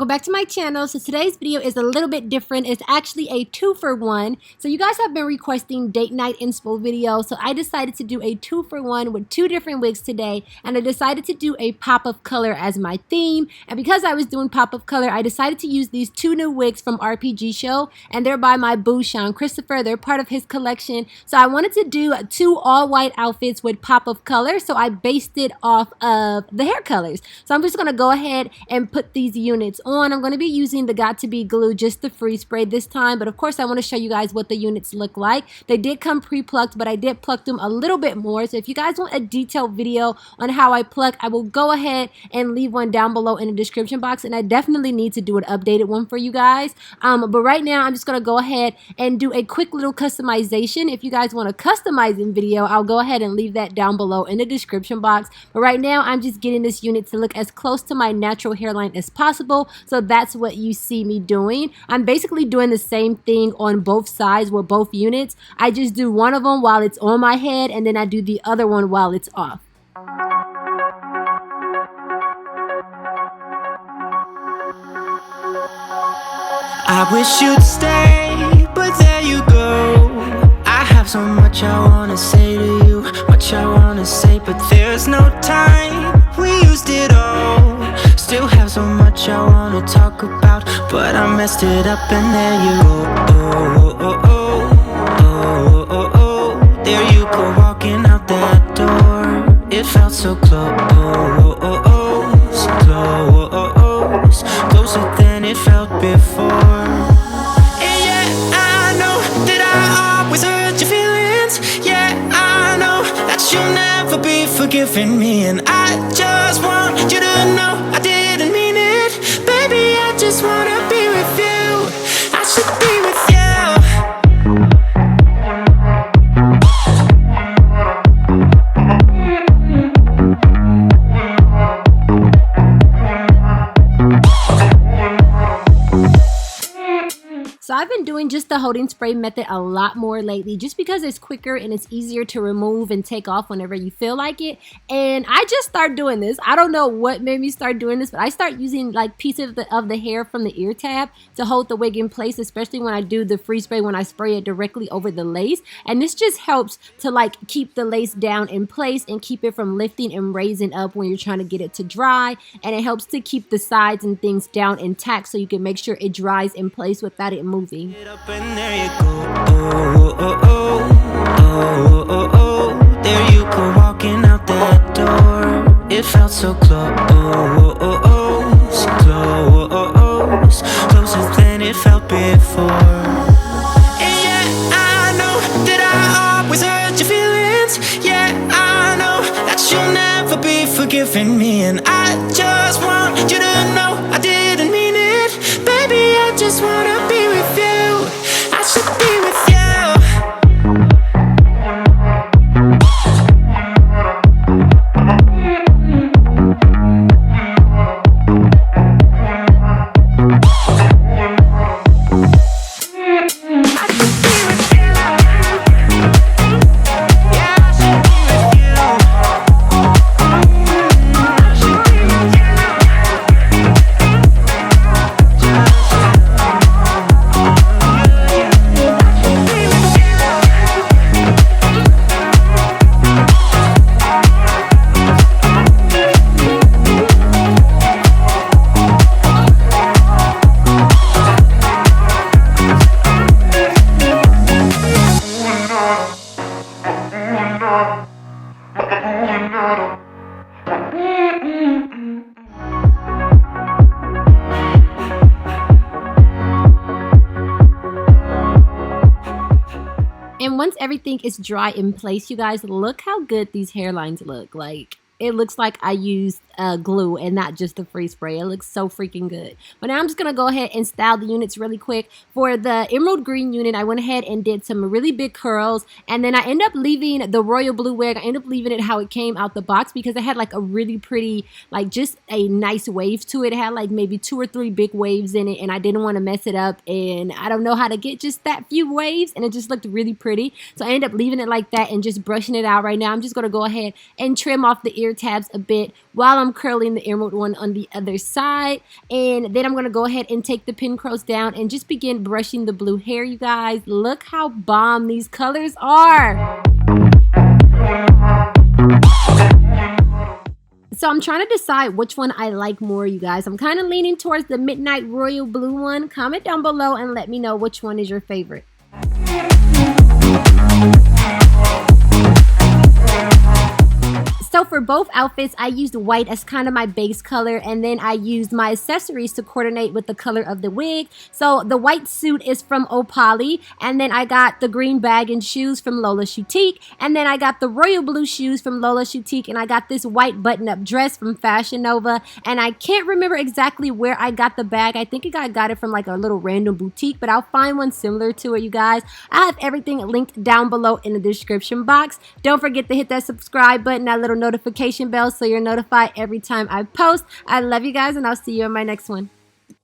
back to my channel. So today's video is a little bit different. It's actually a 2-for-1. So you guys have been requesting date night inspo videos, so I decided to do a 2-for-1 with 2 different wigs today, and I decided to do a pop of color as my theme. And because I was doing pop of color, I decided to use these 2 new wigs from RPGSHOW, and they're by my boo Sean Christopher. They're part of his collection. So I wanted to do 2 all-white outfits with pop of color, so I based it off of the hair colors. So I'm just going to go ahead and put these units on. I'm going to be using the Got To Be glue, just the free spray this time, but of course I want to show you guys what the units look like. They did come pre-plucked, but I did pluck them a little bit more. So if you guys want a detailed video on how I pluck, I will go ahead and leave one down below in the description box, and I definitely need to do an updated one for you guys. But right now I'm just going to go ahead and do a quick little customization. If you guys want a customizing video, I'll go ahead and leave that down below in the description box. But right now I'm just getting this unit to look as close to my natural hairline as possible. So that's what you see me doing. I'm basically doing the same thing on both sides with both units. I just do one of them while it's on my head, and then I do the other one while it's off. I wish you'd stay, but there you go. I have so much I wanna say to you, much I wanna say, but there's no time. We used it all. Still have so much I wanna talk about, but I messed it up and there you go. Oh, oh, oh, oh, oh, oh. There you go, walking out that door. It felt so close, oh, oh, oh, so close, closer than it felt before. And yeah, I know that I always hurt your feelings. Yeah, I know that you'll never be forgiving me, and I just want you to know I didn't mean it. Baby, I just wanna be with you. I should be with you. So I've been doing just the holding spray method a lot more lately, just because it's quicker and it's easier to remove and take off whenever you feel like it. And I just started doing this. I don't know what made me start doing this, but I start using like pieces of the hair from the ear tab to hold the wig in place, especially when I do the free spray, when I spray it directly over the lace. And this just helps to like keep the lace down in place and keep it from lifting and raising up when you're trying to get it to dry. And it helps to keep the sides and things down intact so you can make sure it dries in place without it moving. Up and there you go. Oh, oh, oh, oh, oh, oh. There you go, walking out that door. It felt so close, oh, oh, oh, so close, closer than it felt before. And yeah, I know that I always hurt your feelings. Yeah, I know that you'll never be forgiving me, and I just want you to know I didn't mean it. Baby, I just wanna be with you. I should be with you. And once everything is dry in place, you guys, look how good these hairlines look. Like, it looks like I used glue and not just the free spray. It looks so freaking good. But now I'm just going to go ahead and style the units really quick. For the emerald green unit, I went ahead and did some really big curls. And then I ended up leaving the royal blue wig. I ended up leaving it how it came out the box because it had like a really pretty, like just a nice wave to it. It had like maybe 2 or 3 big waves in it, and I didn't want to mess it up. And I don't know how to get just that few waves, and it just looked really pretty. So I ended up leaving it like that and just brushing it out right now. I'm just going to go ahead and trim off the ear tabs a bit while I'm I'm curling the emerald one on the other side. And then I'm going to go ahead and take the pin curls down and just begin brushing the blue hair, you guys. Look how bomb these colors are. So I'm trying to decide which one I like more, you guys. I'm kind of leaning towards the Midnight Royal Blue one. Comment down below and let me know which one is your favorite. So for both outfits, I used white as kind of my base color, and then I used my accessories to coordinate with the color of the wig. So the white suit is from Opali, and then I got the green bag and shoes from Lola Choutique, and then I got the royal blue shoes from Lola Choutique, and I got this white button-up dress from Fashion Nova, and I can't remember exactly where I got the bag. I think I got it from like a little random boutique, but I'll find one similar to it, you guys. I have everything linked down below in the description box. Don't forget to hit that subscribe button, that little notification bell, so you're notified every time I post. I love you guys, and I'll see you in my next one.